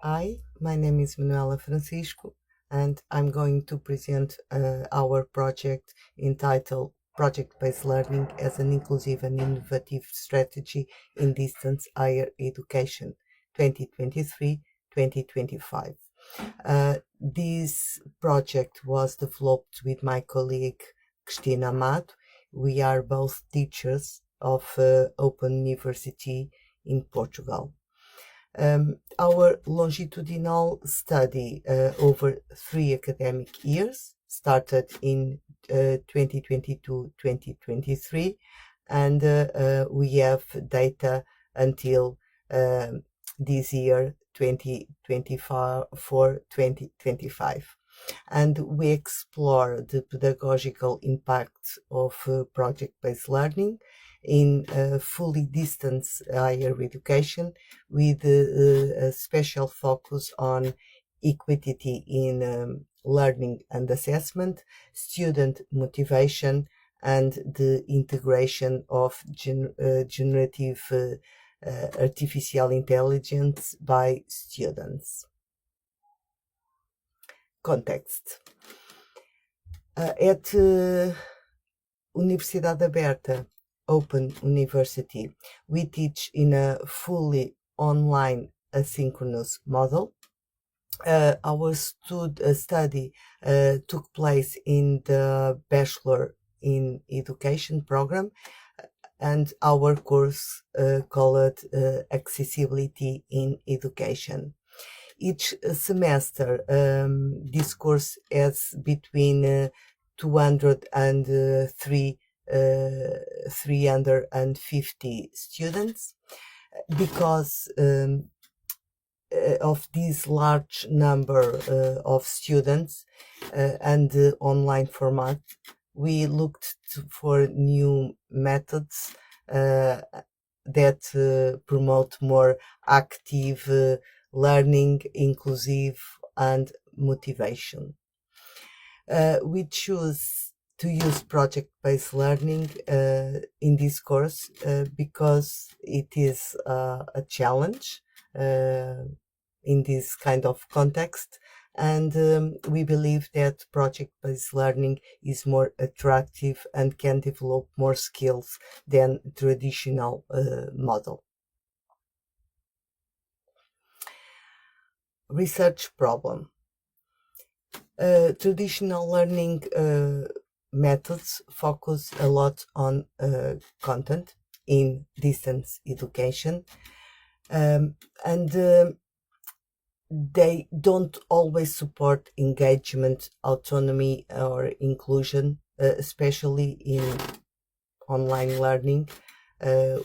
Hi, my name is Manuela Francisco, and I'm going to present our project entitled Project-Based Learning as an Inclusive and Innovative Strategy in Distance Higher Education 2023-2025. This project was developed with my colleague Cristina Amado. We are both teachers of Open University in Portugal. Our longitudinal study over 3 academic years started in 2022-2023, and we have data until this year 2024-2025, and we explore the pedagogical impact of project-based learning in fully distance higher education, with a special focus on equity in learning and assessment, student motivation, and the integration of generative artificial intelligence by students. Context. At Universidade Aberta Open University, we teach in a fully online asynchronous model. Our study took place in the Bachelor in Education program, and our course called Accessibility in Education. Each semester, this course has between 200 and 350 students. Because of this large number of students and the online format, we looked for new methods that promote more active learning, inclusive, and motivation. We choose to use project-based learning in this course because it is a challenge in this kind of context, and we believe that project-based learning is more attractive and can develop more skills than traditional model. Research problem. Traditional learning methods focus a lot on content in distance education, and they don't always support engagement, autonomy, or inclusion, especially in online learning,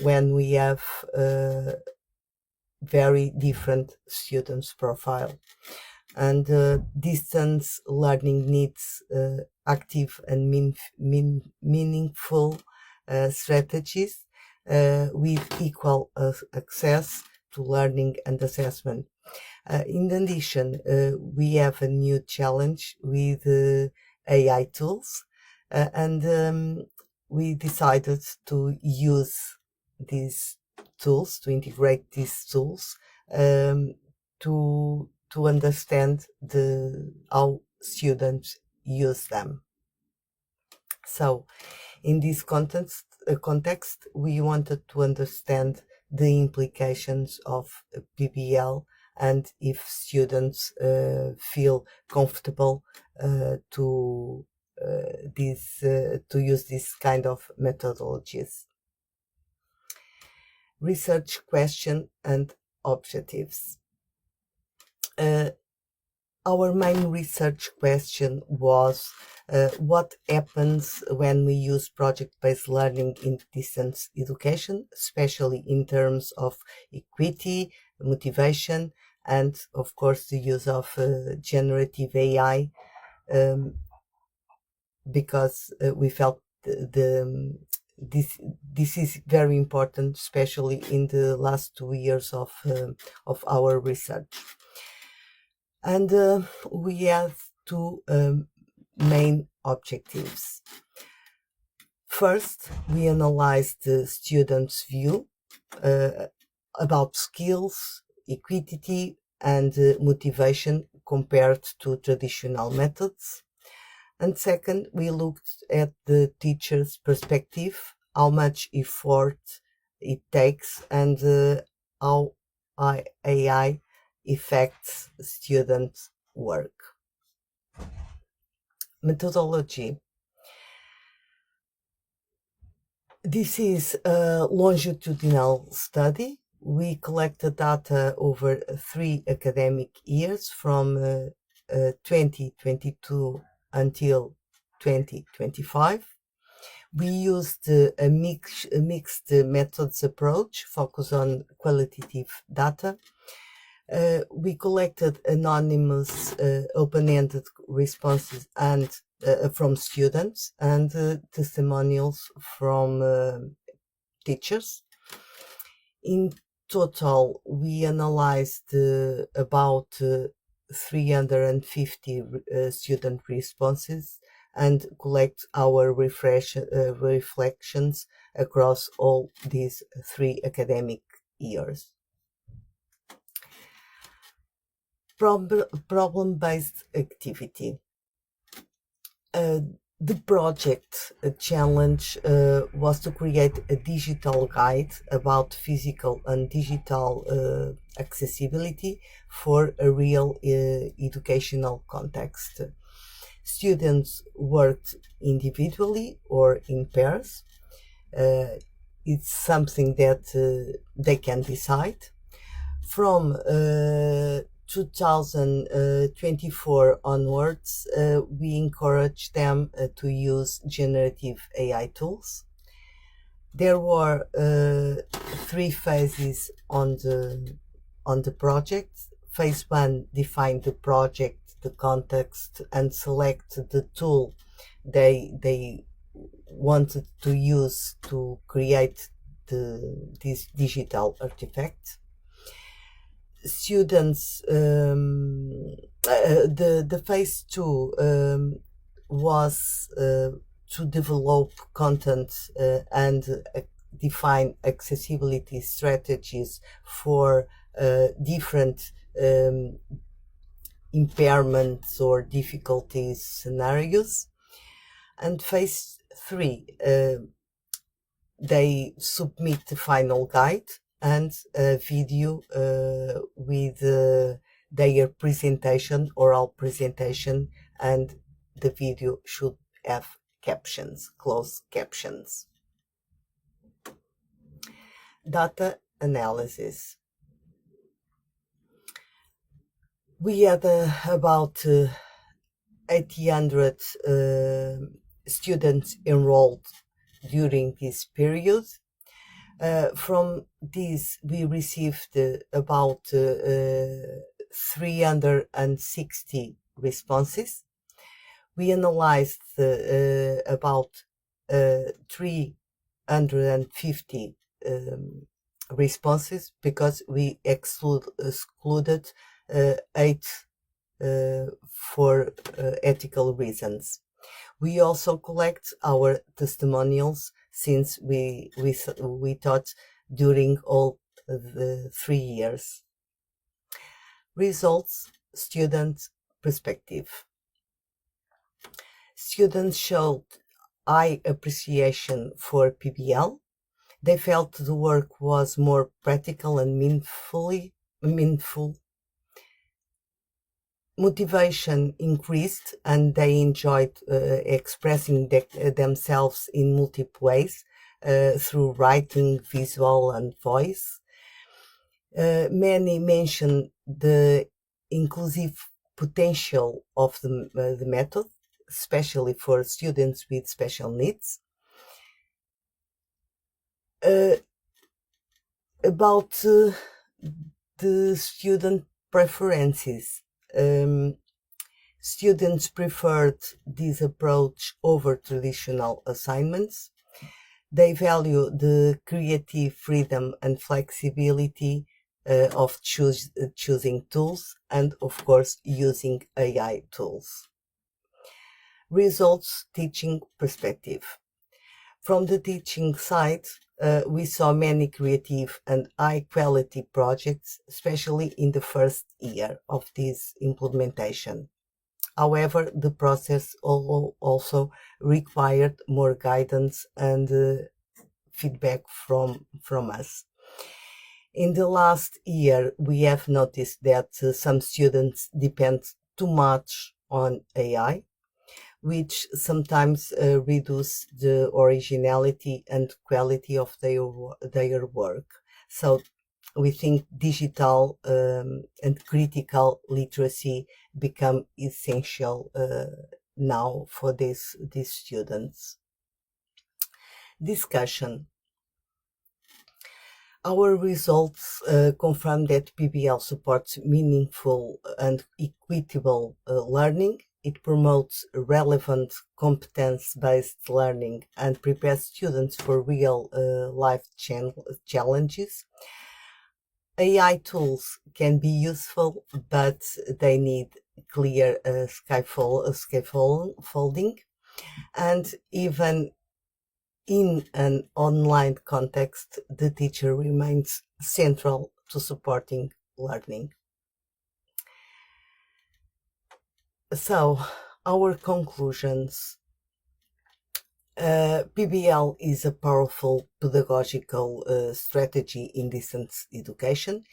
when we have very different students' profile. And distance learning needs active and meaningful strategies with equal access to learning and assessment. In addition, we have a new challenge with AI tools, and we decided to use these tools, to integrate these tools, to understand how students use them. So, in this context, we wanted to understand the implications of PBL, and if students feel comfortable to use this kind of methodologies. Research question and objectives. Our main research question was what happens when we use project-based learning in distance education, especially in terms of equity, motivation, and of course the use of generative AI, because we felt this is very important, especially in the last 2 years of our research. And we have two main objectives. First, we analyze the students' view about skills, equity, and motivation compared to traditional methods. And second, we looked at the teacher's perspective, how much effort it takes, and how AI affects student work. Methodology. This is a longitudinal study. We collected data over 3 academic years from 2022 until 2025. We used a mixed methods approach, focus on qualitative data. We collected anonymous, open-ended responses and from students and testimonials from teachers. In total, we analyzed about 350 student responses and collect our reflections across all these 3 academic years. Problem-based activity. The project challenge was to create a digital guide about physical and digital accessibility for a real educational context. Students worked individually or in pairs. It's something that they can decide. From 2024 onwards, we encourage them to use generative AI tools. There were 3 phases on the project. Phase 1 defined the project, the context, and select the tool they wanted to use to create this digital artifact. Students, the phase 2 was to develop content and define accessibility strategies for different impairments or difficulties scenarios. And phase 3, they submit the final guide and a video with their presentation, oral presentation, and the video should have captions, closed captions. Data analysis. We had about 800 students enrolled during this period. From these, we received about 360 responses. We analyzed about 350 responses because we excluded 8 for ethical reasons. We also collect our testimonials since we taught during all the 3 years. Results, student perspective. Students showed high appreciation for PBL. They felt the work was more practical and meaningful. Motivation increased and they enjoyed expressing themselves in multiple ways through writing, visual, and voice. Many mentioned the inclusive potential of the method, especially for students with special needs. About the student preferences. Students preferred this approach over traditional assignments. They value the creative freedom and flexibility of choosing tools and, of course, using AI tools. Results, teaching perspective. From the teaching side, we saw many creative and high quality projects, especially in the first year of this implementation. However, the process also required more guidance and feedback from us. In the last year, we have noticed that some students depend too much on AI, which sometimes reduce the originality and quality of their work. So we think digital and critical literacy become essential now for these students. Discussion. Our results confirm that PBL supports meaningful and equitable learning. It promotes relevant competence-based learning and prepares students for real life challenges. AI tools can be useful, but they need clear scaffolding, and even in an online context, the teacher remains central to supporting learning. So, our conclusions. PBL is a powerful pedagogical strategy in distance education.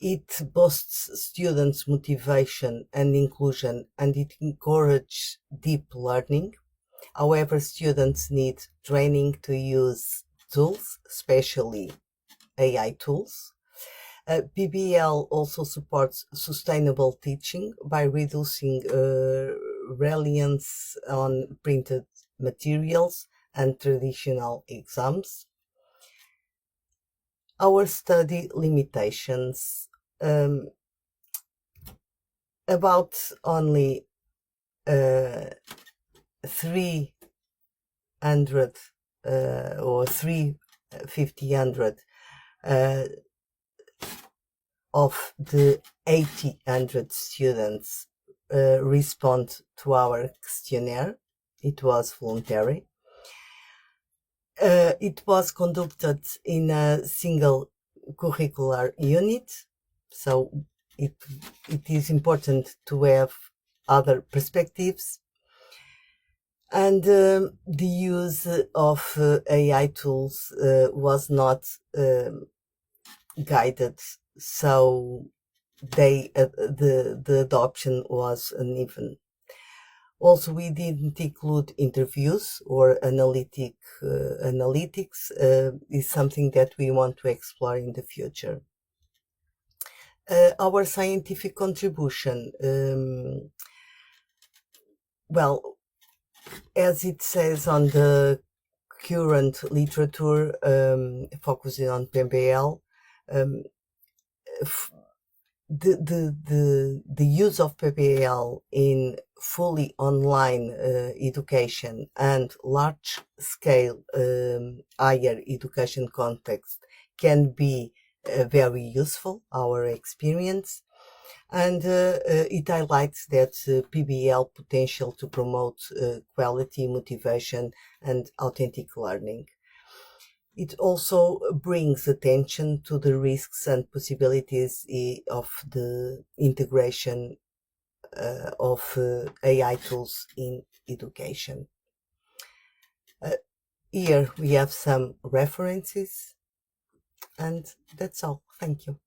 It boosts students' motivation and inclusion, and it encourages deep learning. However, students need training to use tools, especially AI tools. PBL also supports sustainable teaching by reducing reliance on printed materials and traditional exams. Our study limitations. About only 300 or 350 of the 800 students respond to our questionnaire. It was voluntary. It was conducted in a single curricular unit, so it is important to have other perspectives. And the use of AI tools was not guided, so the adoption was uneven. Also, we didn't include interviews or analytics. Is something that we want to explore in the future. Our scientific contribution. Well, as it says on the current literature focusing on PBL, the use of PBL in fully online education and large scale higher education context can be very useful, our experience. And it highlights that PBL potential to promote quality, motivation, and authentic learning. It also brings attention to the risks and possibilities of the integration of AI tools in education. Here we have some references, and that's all. Thank you.